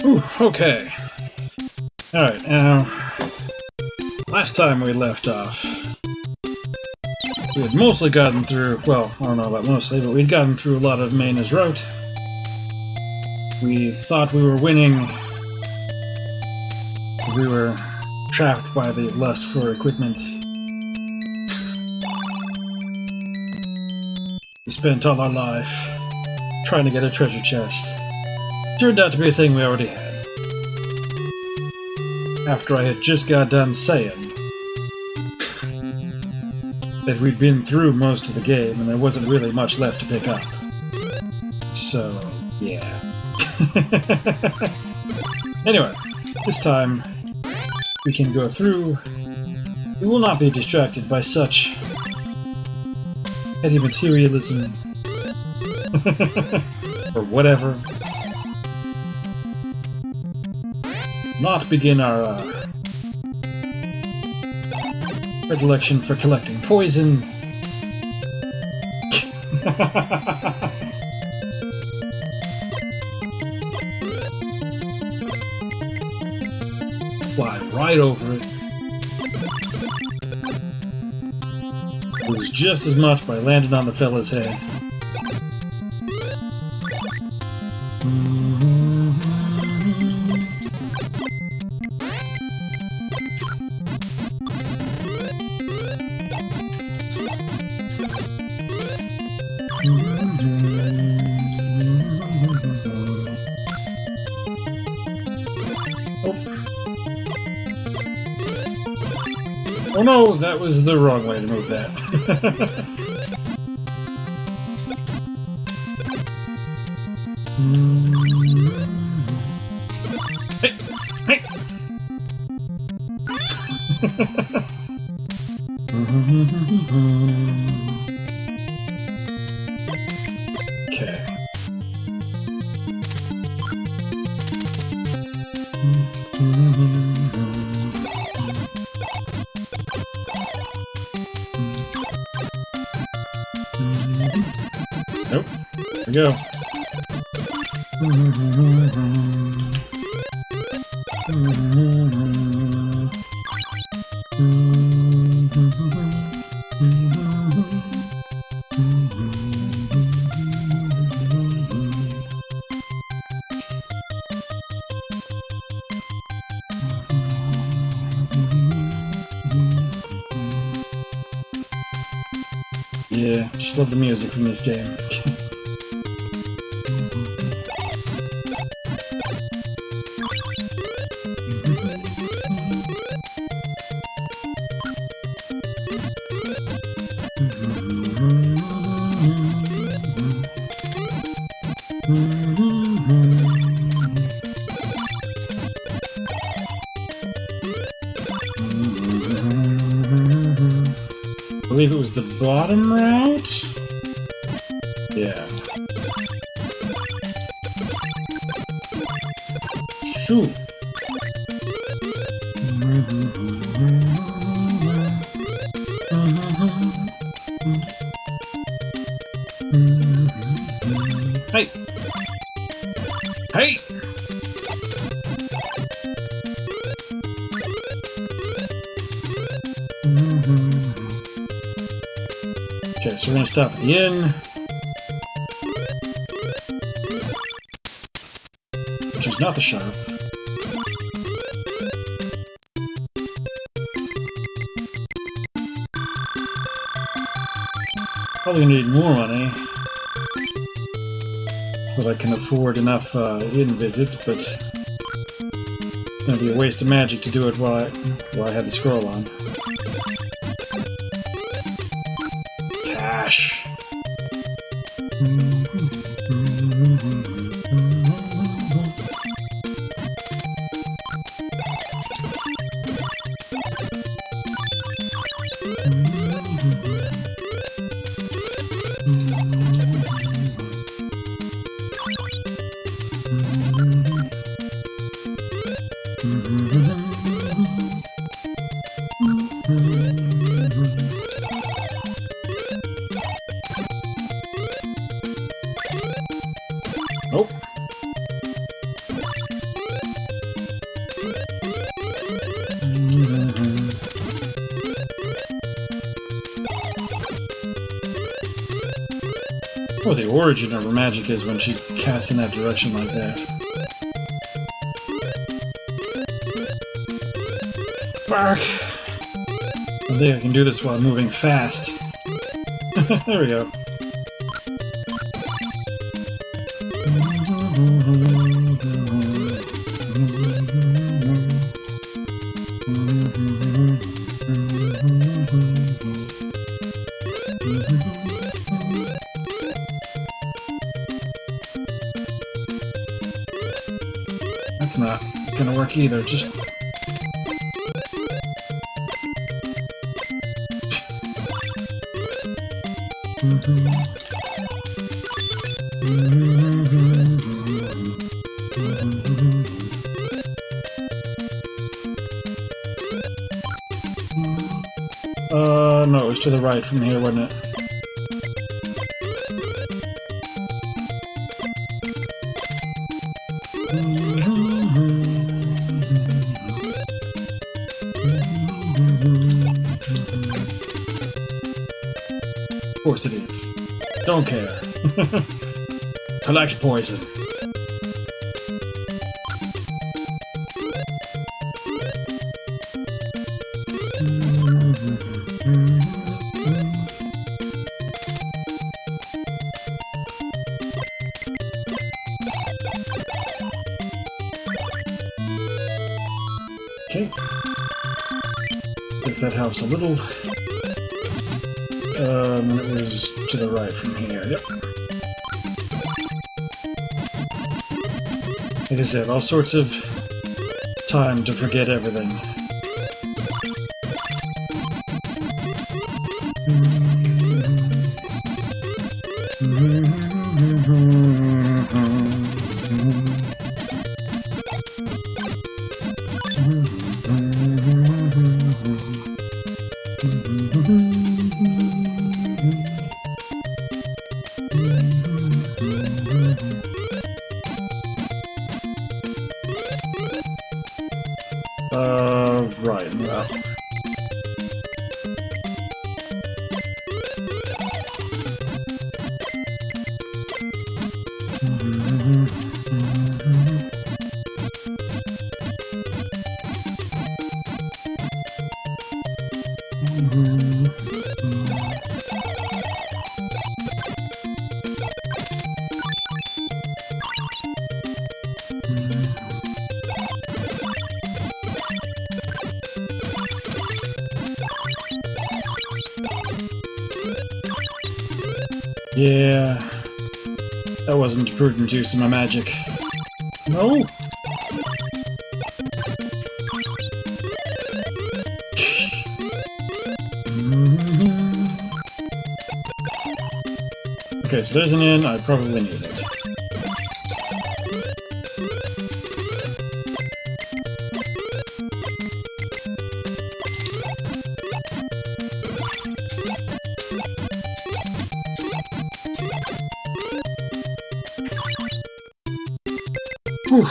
Ooh, okay. Alright, now... Last time we left off, we had mostly gotten through... Well, I don't know about mostly, but we'd gotten through a lot of Mayna's route. We thought we were winning. We were trapped by the lust for equipment. We spent all our life trying to get a treasure chest. Turned out to be a thing we already had. After I had just got done saying that we'd been through most of the game and there wasn't really much left to pick up. So, yeah. Anyway, this time we can go through. We will not be distracted by such petty materialism or whatever. Not begin our predilection for collecting poison. Fly right over it. Lose just as much by landing on the fella's head. Oh no, that was the wrong way to move that. Hey! Hey! Okay. Nope. There we go. Yeah, just love the music from this game. I believe it was the bottom route? Yeah. Shoot. Hey! Hey! Okay, so we're gonna stop at the inn, which is not the shop. Probably gonna need more money so that I can afford enough inn visits, but it's gonna be a waste of magic to do it while I had the scroll on. Cash. Oh. What the origin of her magic is when she casts in that direction like that. Fuck! I think I can do this while moving fast. There we go. That's not gonna work either, just... no, it was to the right from here, wasn't it? Of course it is. Don't care. Collect poison. Okay. Guess that helps a little. And it was to the right from here, yep. Like I said, all sorts of time to forget everything. Right, well. Yeah, that wasn't a prudent use of my magic. No! Okay, so there's an inn, I probably need it. Whew.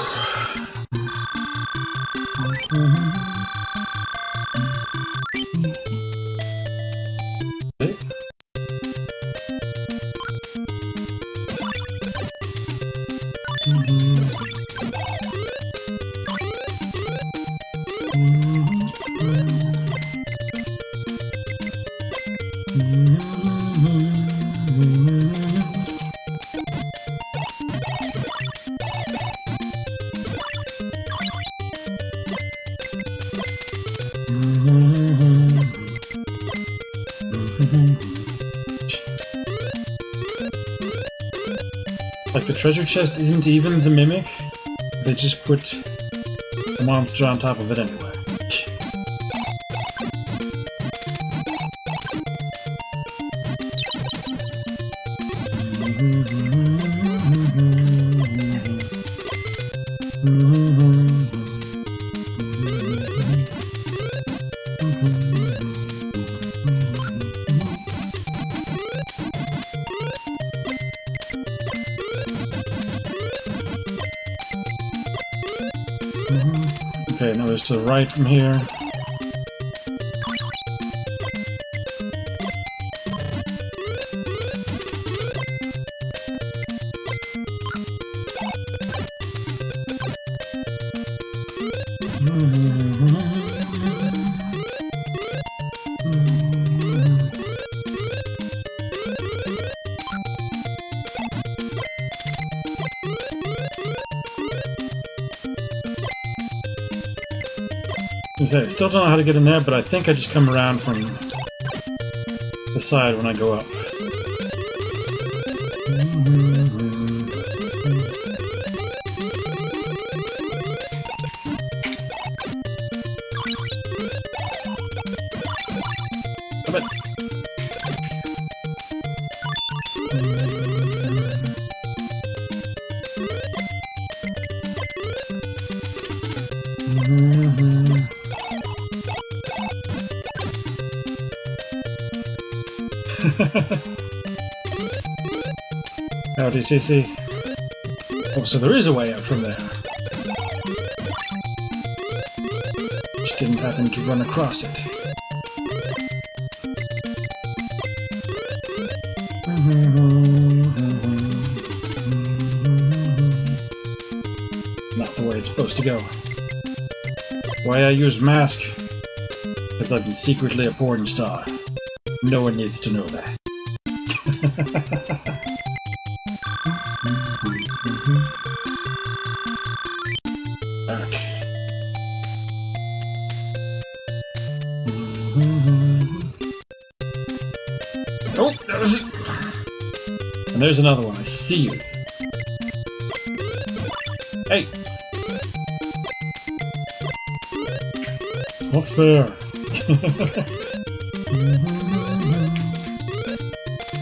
Like, the treasure chest isn't even the mimic, they just put the monster on top of it anyway. Okay, now it's to the right from here. I still don't know how to get in there, but I think I just come around from the side when I go up. Come on. Howdy, CC. Oh, so there is a way out from there. Just didn't happen to run across it. Not the way it's supposed to go. Why I use mask? Because I've been secretly a porn star. No one needs to know that. Okay. Oh, that was it. And there's another one. I see you. Hey. Not fair.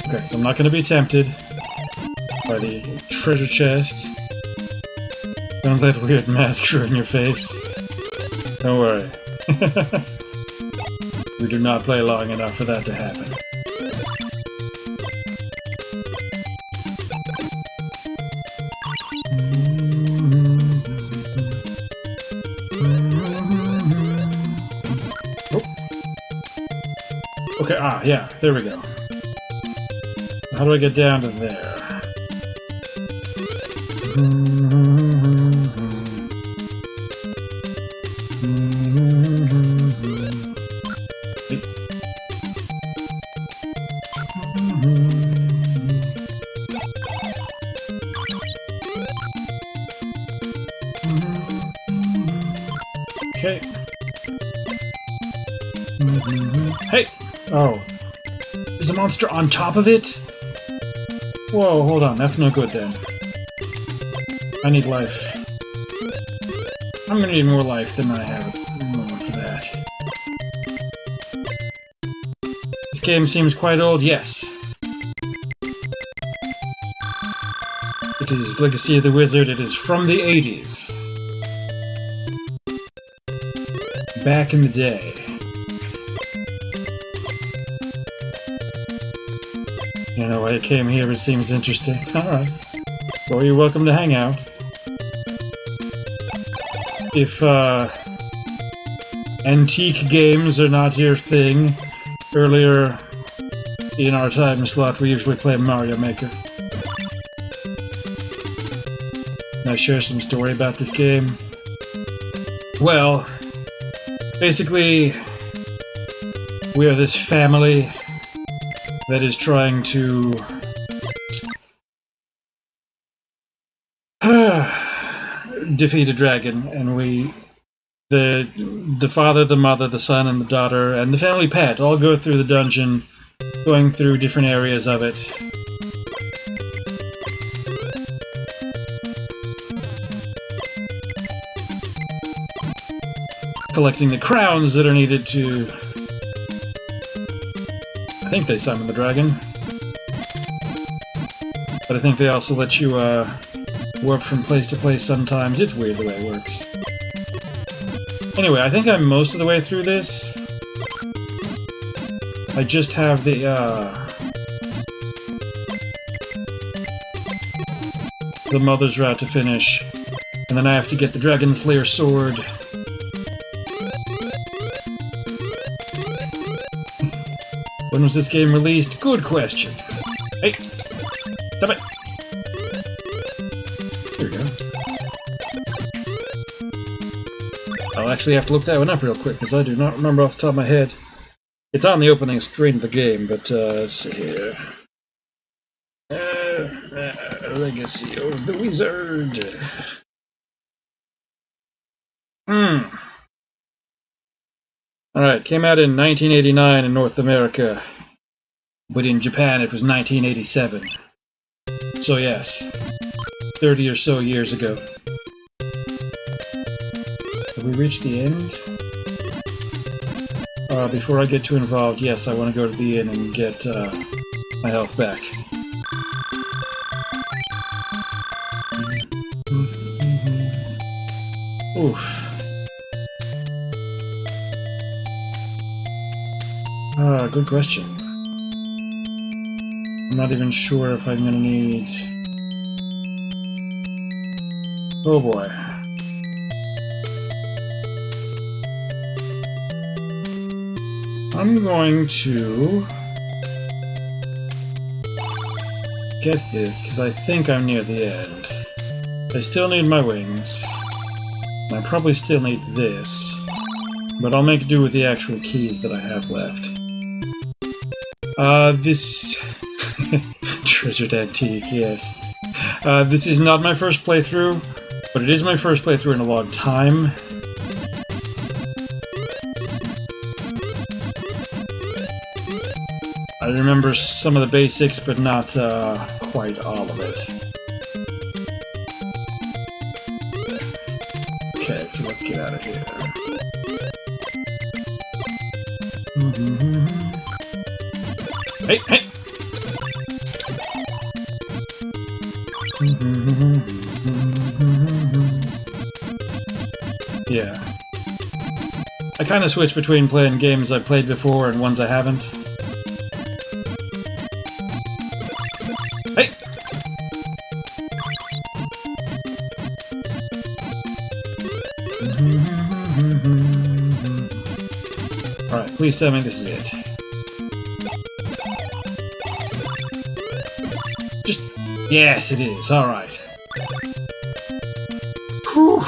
Okay, so I'm not going to be tempted by the treasure chest. Don't let weird mask ruin your face. Don't worry. We do not play long enough for that to happen. Oh. Okay, yeah, there we go. How do I get down to there? Okay. Hey! Oh. There's a monster on top of it? Whoa, hold on. That's no good then. I need life. I'm gonna need more life than I have at the moment for that. This game seems quite old, yes. It is Legacy of the Wizard. It is from the 80s. Back in the day. You know why I came here, it seems interesting. Alright. Well, you're welcome to hang out. If, antique games are not your thing, earlier in our time slot we usually play Mario Maker. Can I share some story about this game? Well, basically, we are this family that is trying to defeat a dragon, and the father, the mother, the son, and the daughter, and the family pet all go through the dungeon, going through different areas of it. Collecting the crowns that are needed to... I think they summon the dragon. But I think they also let you, warp from place to place sometimes. It's weird the way it works. Anyway, I think I'm most of the way through this. I just have the, the mother's route to finish. And then I have to get the Dragon Slayer sword. When was this game released? Good question. Hey! Stop it! Here we go. I'll actually have to look that one up real quick, because I do not remember off the top of my head. It's on the opening screen of the game, but let's see here. Legacy of the Wizard. Alright, came out in 1989 in North America, but in Japan it was 1987. So yes, 30 or so years ago. Have we reached the end? Before I get too involved, yes, I want to go to the inn and get my health back. Oof. Good question. I'm not even sure if I'm gonna need... Oh boy. I'm going to get this, because I think I'm near the end. I still need my wings. And I probably still need this. But I'll make do with the actual keys that I have left. This... Treasured Antique, yes. This is not my first playthrough, but it is my first playthrough in a long time. I remember some of the basics, but not quite all of it. Okay, so let's get out of here. Hey, hey! Yeah. I kind of switch between playing games I've played before and ones I haven't. Hey! Alright, please tell me this is it. Just... Yes, it is. Alright. Whew.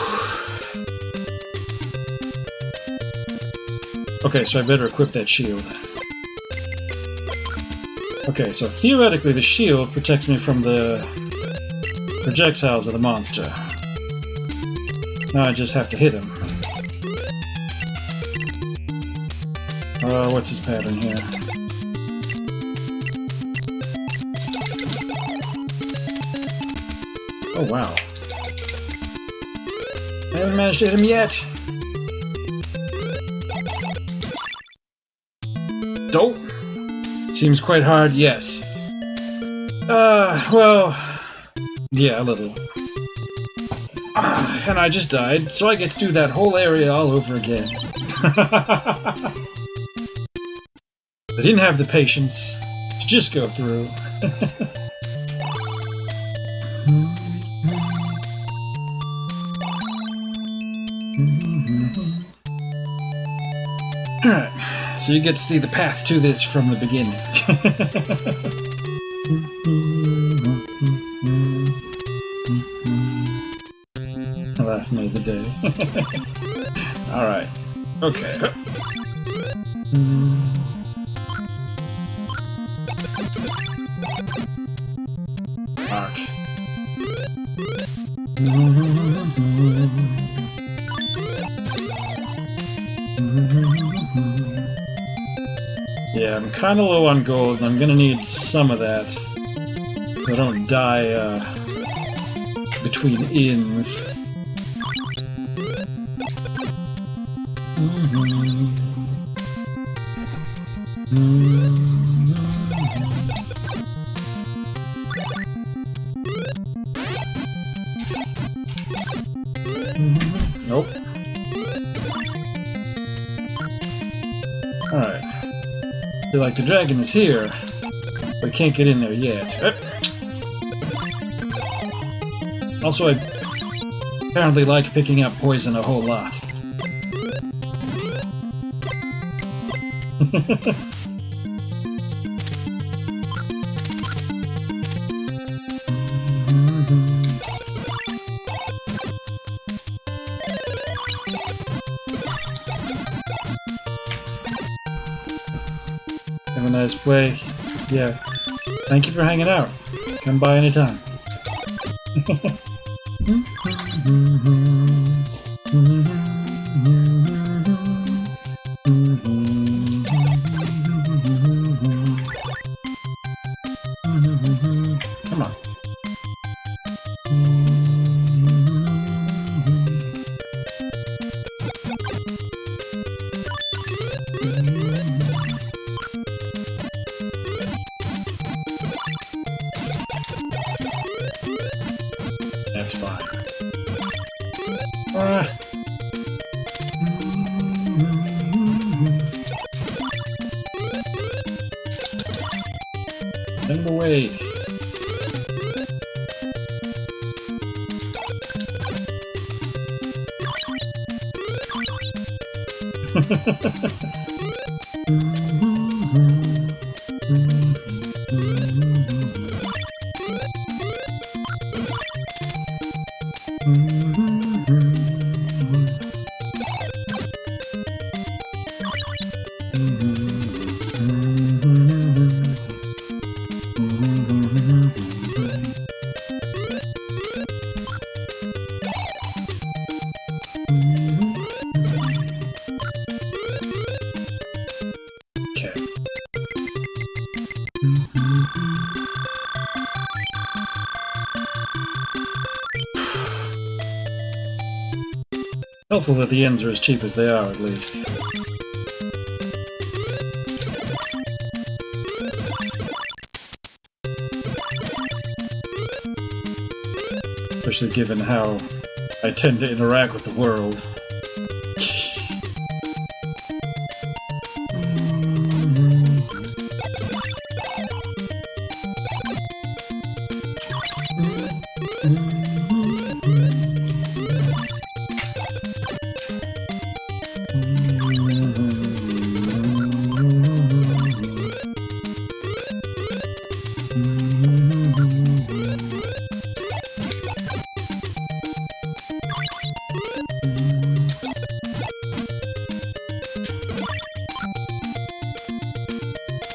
Okay, so I better equip that shield. Okay, so theoretically the shield protects me from the projectiles of the monster. Now I just have to hit him. What's his pattern here? Oh wow. I haven't managed to hit him yet! Dope! Seems quite hard, yes. Well... Yeah, a little. And I just died, so I get to do that whole area all over again. I didn't have the patience to just go through. Alright, so you get to see the path to this from the beginning. Laugh made the day. Alright, okay. Arc. Yeah, I'm kind of low on gold, and I'm gonna need some of that so I don't die between inns. Nope. Alright. Feel like the dragon is here, but I can't get in there yet. Also, Apparently like picking up poison a whole lot. Have a nice play. Yeah. Thank you for hanging out. Come by anytime. Come on. That's fine. Send it away. Helpful that the ends are as cheap as they are, at least. Especially given how I tend to interact with the world.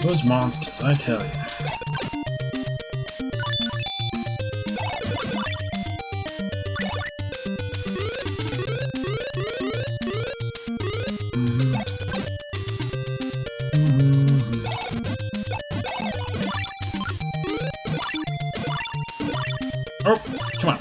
Those monsters, I tell you. Oh, come on.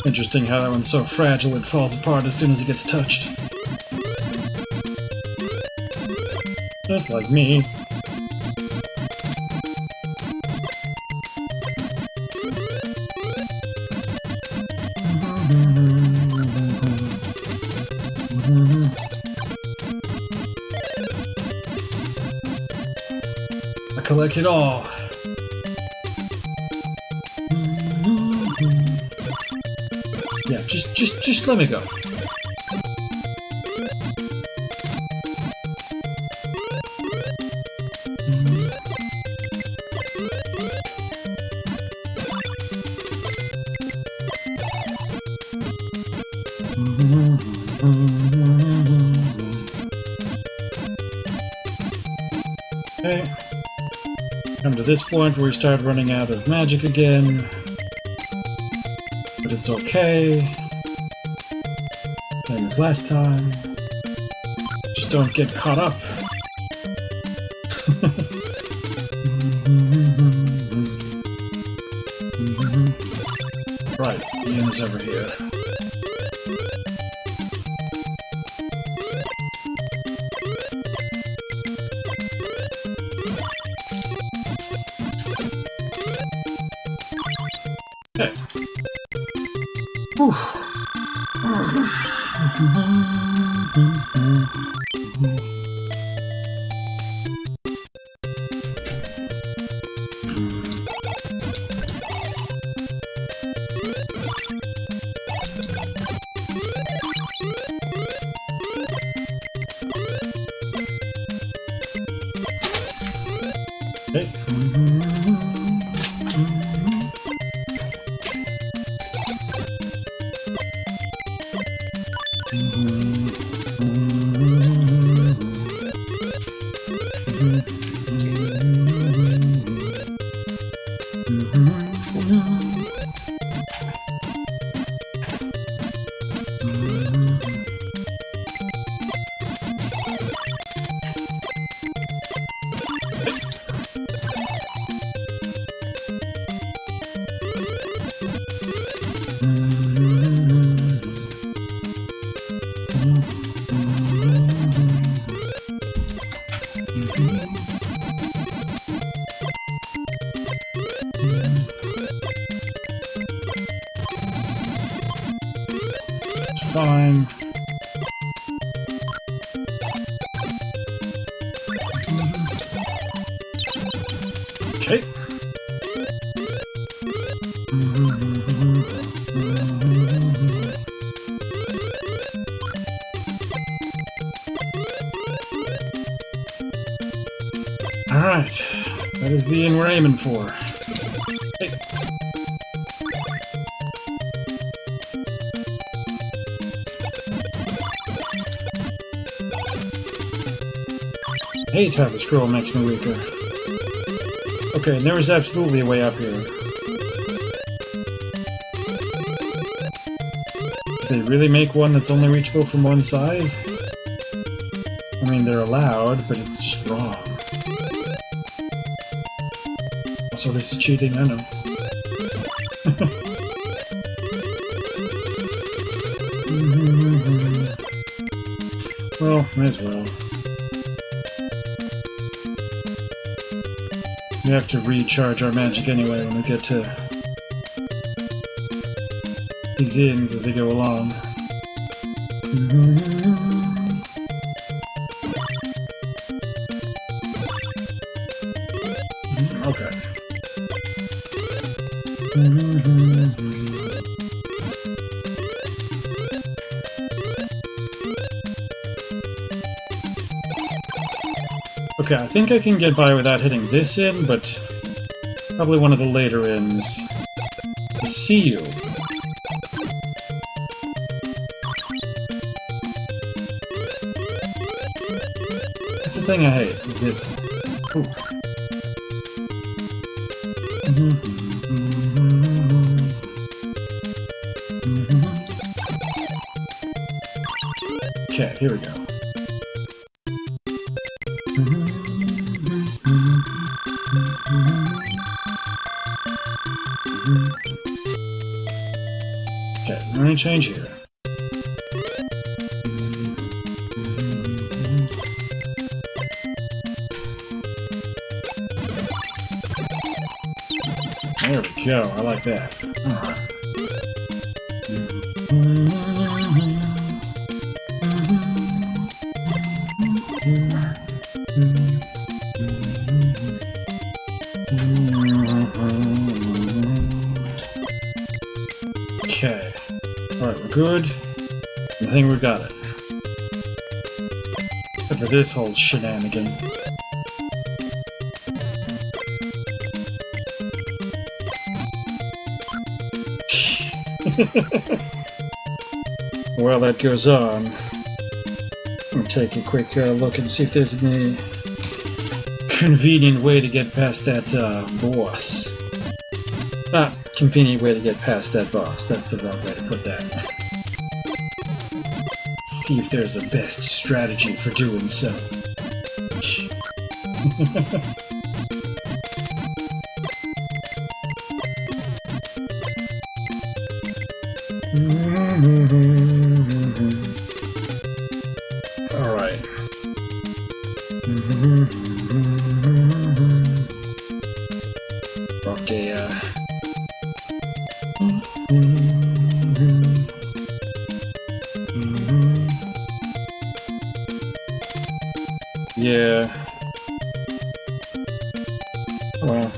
Interesting how that one's so fragile it falls apart as soon as it gets touched. Just like me. I collect it all. Yeah, just let me go. to this point where we start running out of magic again. But it's okay. Same as last time. Just don't get caught up. Right, Mayna's over here. Okay. Whew. Okay. Fine. Okay. Alright. That is the end we're aiming for. Hey. I hate how the scroll makes me weaker. Okay, and there is absolutely a way up here. Did they really make one that's only reachable from one side? I mean, they're allowed, but it's just wrong. Also, this is cheating, I know. Well, may as well. We have to recharge our magic anyway when we get to these inns as they go along. Okay. Okay, I think I can get by without hitting this inn, but probably one of the later inns. I see you. That's the thing I hate, is it... Ooh. Okay, here we go. Okay, I'm going to change here. There we go, I like that. Alright. Okay. Alright, we're good. I think we got it. Except for this whole shenanigan. While that goes on, I'm gonna take a quick look and see if there's any convenient way to get past that boss. Not convenient way to get past that boss. That's the wrong way to put that. See if there's a best strategy for doing so. Alright. Okay, yeah. Well.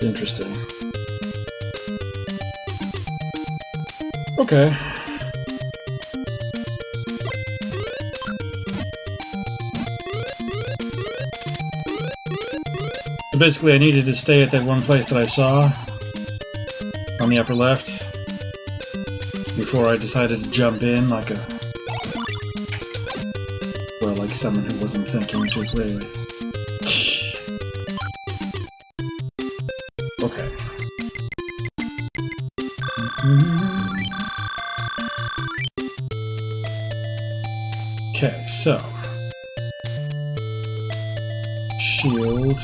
Interesting. Okay. So basically I needed to stay at that one place that I saw on the upper left before I decided to jump in like a... well, like someone who wasn't thinking too clearly. Okay. Okay, so... shield...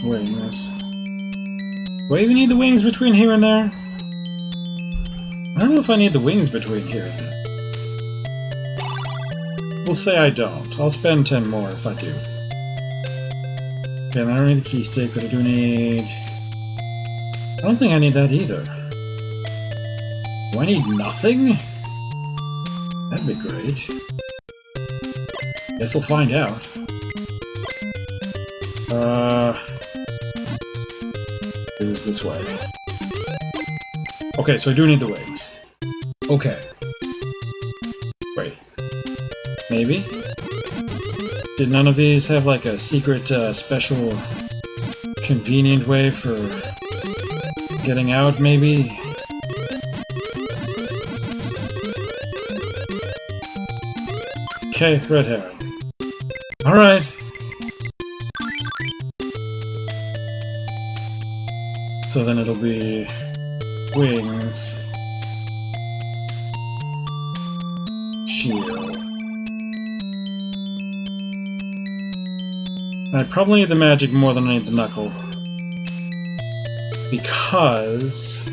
wings. Do I even need the wings between here and there? I don't know if I need the wings between here and there. We'll say I don't. I'll spend 10 more if I do. Okay, and I don't need the key stick, but I do need... I don't think I need that either. Do I need nothing? That'd be great. Guess we'll find out. It was this way. Okay, so I do need the wings. Okay. Wait. Maybe? Did none of these have like a secret, special, convenient way for getting out, maybe? Okay, red herring. Alright! So then it'll be... wings... shield... I probably need the magic more than I need the knuckle. Because...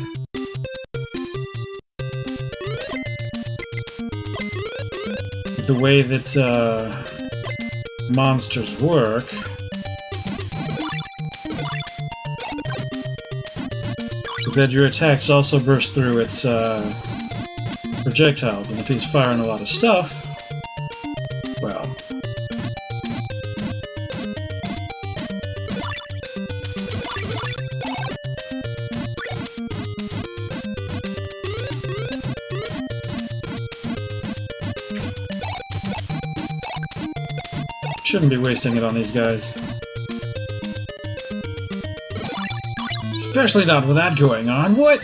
the way that, monsters work... is that your attacks also burst through its, projectiles, and if he's firing a lot of stuff... well... shouldn't be wasting it on these guys. Especially not with that going on. What?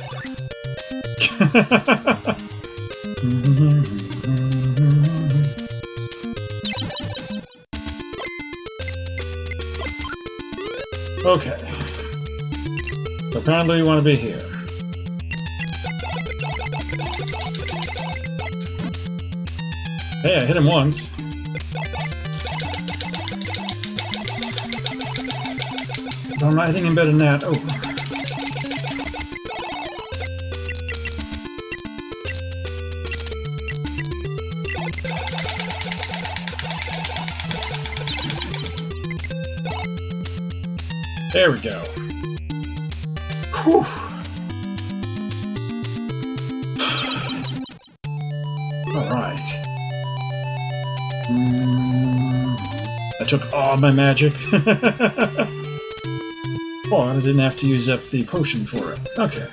Okay. So apparently we want to be here. Hey, I hit him once. I'm not hitting him better than that. Oh. There we go. Whew. Alright. I took all my magic. Oh, and I didn't have to use up the potion for it. Okay.